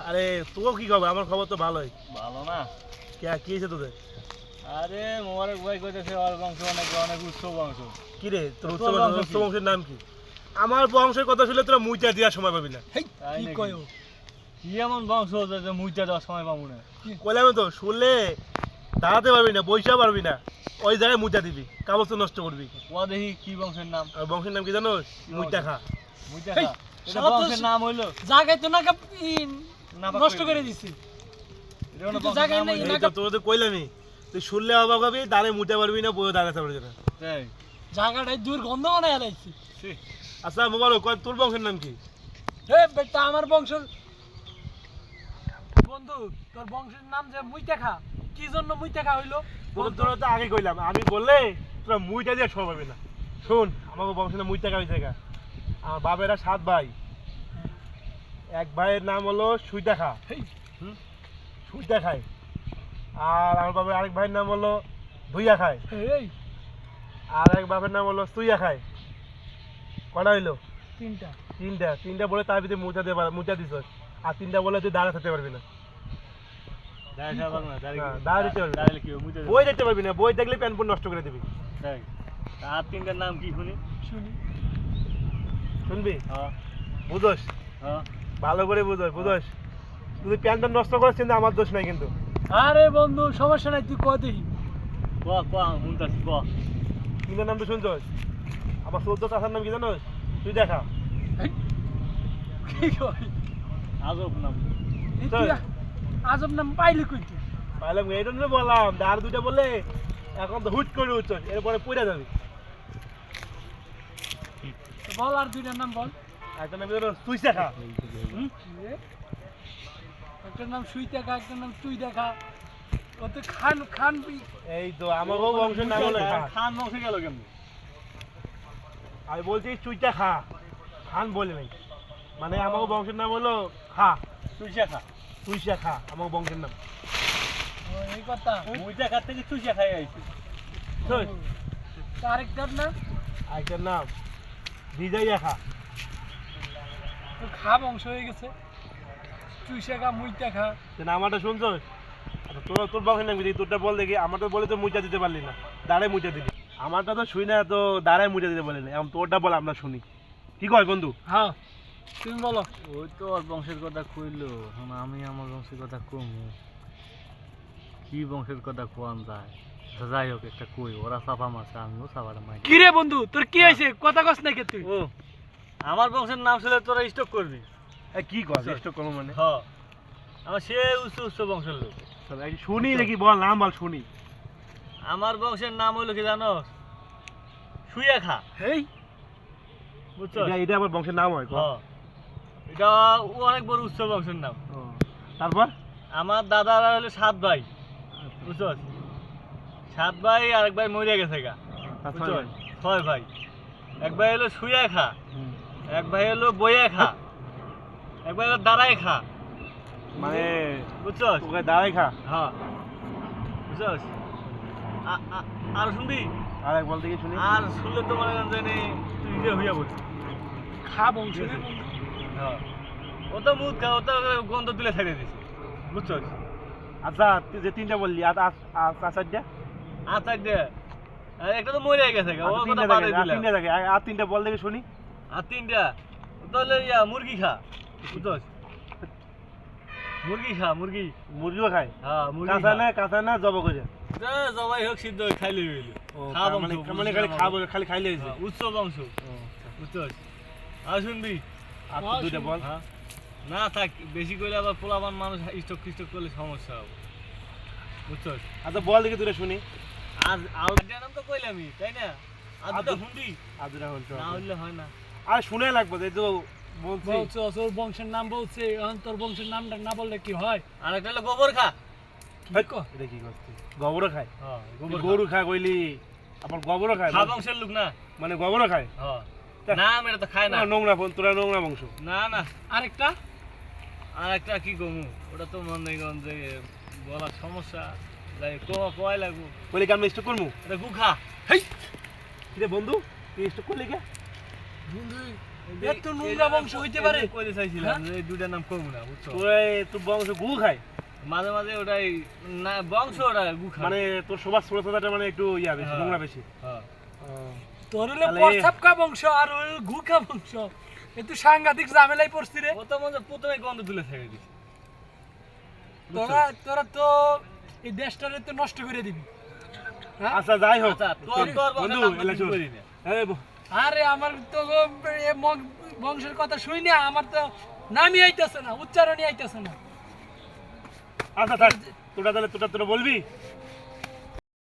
আরে তোর কি খবর? আমার খবর তো ভালোই। ভালো না? কি হয়েছে তোদের? আরে মোবারক ভাই কইতেছে ওর বংশ অনেক অনেক উচ্চ বংশ। কি রে তোর তোর বংশ কি? বংশের নাম কি? আমার বংশের কথা শুনলে তোরা মুইটা দেওয়ার সময় পাবি না। তাই কি নাকি? কয়ও কি এমন বংশ যে মুইটা দেওয়ার সময় পাবো না? কইলাম তো শুনলে দাঁড়াতে পারবি না, বইসা পারবি না, ওই জায়গায় মুইটা দিবি, কাগজ নষ্ট করবি। ও দেখি কি বংশের নাম? আর বংশের নাম কি জানো? মুইটা খা। মুইটা হেই, খা। এটা শালা তো বংশের নাম হইলো? জায়গায় তো নাকা নাপাক নষ্ট করে করে দিছি। এটা কোনো কিন্তু বংশের জায়গায় নাম নেই, হইলো? এই তো তোর তো কইলামই, তুই শুনলে অবাক হবি, দাঁড়ে মুইটা পারবি না, বইও দাঁড়াতে পারবি না। তাই? জায়গাটায় দুর্গন্ধ মনে এলাইছি। ছি, আচ্ছা মোবারক, তোর বংশের নাম কি? হে বেটা আমার বংশের বন্ধু, তোর বংশের নাম যে মুইতেখা, কি জন্য মুইতেখা হইলো? তোর তো আগে কইলাম, আমি বললে তোরা মুইটা দিয়ে সময় পাবি না। শোন, আমার বংশের নাম মুইটা কামি থেকে। আমার বাবেরা 7 ভাই। এক ভাইয়ের নাম হলো সুইটা খা, হেই, সুইটা খায়। আর আমার বাবার আরেক ভাইয়ের নাম হলো ভুইয়া খায়। হেই, আর এক বাপের নাম হলো সুইয়া খায়। কটা হইলো? তিনটা। তিনটা বলে তার ভিতরে মুচা দিছ। আর 3টা বলে তুই দাঁড়া থাকতে পারবি না। দাঁড়িয়ে থাকা পারবো না, হ্যাঁ, দাঁড়িয়ে দিতে পারবি না। দাঁড়িয়ে কি হবে? মুইটা দেবো। বই দেখতে পারবি না, বই দেখলে প্যান পুন নষ্ট করে দিবি। তাই? আর তিনটার নাম কি শুনি? শুনি। শুনবি? হ্যাঁ, বুঝোস? হ্যাঁ। ভালো করে বুঝোস। তুই প্যানটা নষ্ট করিস কিন্তু আমার দোষ নাই কিন্তু। আরে বন্ধু সমস্যা নাই, তুই কয় দেখি। ক ক শুনতাছি ক। তিনটার নাম তো শুনছস? আমার 14 চাষার নাম কি জানোস? তুই দেখা। হেই, কি কয়? আজব নাম। এই তুই আজব নাম পাইলি কই তুই? পাইলাম এই জন্য বললাম, আর 2টা বললে এখন তো হুট করে উঠছস, এরপরে পড়ে যাবি। তো বল আর দুইটার নাম বল। একটা নাম হলো তুই দেখা। হুম? এ? একটার নাম সুই দেখা, একটার নাম তুই দেখা। ও তো খান খান এই তো আমারও বংশের নাম হলো খা। খান বংশে গেল কেমনি? আমি বলছি চুইটা খা, খান বলে নাই। মানে আমার বংশের নাম হলো খা, তুইসা খা। তুইসা খা, আমার বংশের নাম। ও, এই কথা। মুইটা খাত থেকে তুইসা খাই আইছি। বুঝছস? তা আরেকটার নাম? আরেকটার নাম ভিজাইয়া খা। তো খা বংশ হয়ে গেছে। তুই শেখা মুইটা খা। তুই আমারটা শুনছস? আচ্ছা, তোর বংশের নাম কি? তোরটা বল দেখি। আমারটা বলে তো মুইটা দিতে পারলি না, দাঁড়ায় মুইটা দিবি। আমারটা তো শুই না, তো দাঁড়ায় মুইটা দিতে পারলি না। এখন তোরটা বল, আমরা শুনি। কি কয় বন্ধু? হ্যাঁ, তুমি বলো। ওই তো ওর বংশের কথা কইলো, এখন আমি আমার বংশের কথা কমু। কি বংশের কথা কোয়ান যায়? আচ্ছা, যাই হোক একটা কই, ওরা চাপা মারছে, আমিও চাপাটা মারি। কি রে বন্ধু, তোর কি হয়েছে? কথা কস নাকি তুই? ও, আমার বংশের নাম শুনলে তোরা স্টক করবি। কি কয় চেষ্টা করো মানে? হ, আমার সে উচ্চ উচ্চ বংশের লোক। শুনি দেখি, বল নাম বল, শুনি। আমার বংশের নাম হইলো কি জানো? শুয়ে খা। হেই, বুঝছো? এটা আমার বংশের নাম হয়। হ, এটা অনেক বড় উচ্চ বংশের নাম। তারপর আমার দাদারা হলো 7 ভাই, বুঝছো? 7 ভাই, আর এক ভাই মরে গেছে গা, বুঝছো? 6 ভাই। এক ভাই হলো শুয়ে খা, এক ভাই হলো বইয়ে খা, এক ভাই হলো দাঁড়ায় খা, মানে বুঝছো? তোকে দাঁড়াই খা। হ্যাঁ, বুঝছো? আর শুনবি? আর এক বল দেখি শুনি। আর শুনলে তো মনে করেন জানি তুই নিজে হইয়া বলছিস। খা বংশ রে বন্ধু। হ্যাঁ, ও তো মুখ খা, ও তো গন্ধ তুলে ছেড়ে দিছে, বুঝছো? আচ্ছা, তুই যে 3টা বললি, আচারটা? আচ্ছা, একটা তো মরে গেছে গা, ও কথা বাদে দিলাম। 3টা থাকে, আর 3টা বল দেখি শুনি। আর 3টা তাহলে মুরগি খা, বুঝছস? মুরগি খা, মুরগি। মুরগিও খায়? হ্যাঁ, মুরগি কাঁচা না জব করে? জবাই হোক সিদ্ধ হোক খাইলে হইল। খা বংশ, মানে খালি খাইলে হয়েছে। উচ্চ বংশ, বুঝছস? আর শুনবি? আর 2টা বল। হ্যাঁ, না থাক, বেশি করে আবার পোলাবান মানুষ স্টক টিস্টক করলে সমস্যা হবে, বুঝছস? আচ্ছা বল দেখি 2টা শুনি। আর আলাদা নাম তো কইলামই, তাই না? আর দুটো শুনবি? আর 2টা বলছো? না হইলে হয় না। আর শুনে লাগবে, এই তো বলছি। বলছো তোর বংশের নাম বলছে, এখন তোর বংশের নামটা না বললে কি হয়? আর একটা হলো গোবর খা। কি কয়? এটা কি করছিস? গোবরও খায়? হ্যাঁ, গরু খায় কইলি, আবার গোবরও খায়? খা বংশের লোক না। মানে গোবরও খায়? হ্যাঁ, না এটা তো খায় না। নোংরা, তোরা নোংরা বংশ। না না, আরেকটা? আর একটা কি কমু, ওটা তো মনে করেন যে বলার সমস্যা, যাই কয় লাগবো। বলি কি আমি স্টক করবো? এটা গুখা। হেই, কিরে বন্ধু, তুই স্টক করলি কে? বন্ধু এত নোংরা বংশ হইতে পারে? কইতে চাইছিলাম যে এই দুইটার নাম কমু না বুঝছো, তোর বংশ গু খায়, মাঝে মাঝে ওটাই না বংশ ওটা গুখা মানে তোর সবার ছোটটা মানে একটু ইয়া বেশি, হ্যাঁ। নোংরা বেশি। হ্যাঁ তোর হলো তাহলে- প্রসাবকা বংশ আর ওই গুখা বংশ, এ তো সাংঘাতিক ঝামেলাই পড়ছি রে। প্রথমে গন্ধ তুলে ছেড়ে দিছি। তোরা তো এই দেশটারে তো নষ্ট করে দিবি। হ্যাঁ? আচ্ছা যাই হোক, আচ্ছা তোর বন্ধু বংশের নাম এলা তো শোন। করি না। এই আরে আমার তো এ বংশের কথা শুই না, আমার তো নামই আইতেছে না, উচ্চারণই আইতেছে না। আচ্ছা থাক, তোরা তাহলে তোরা বলবি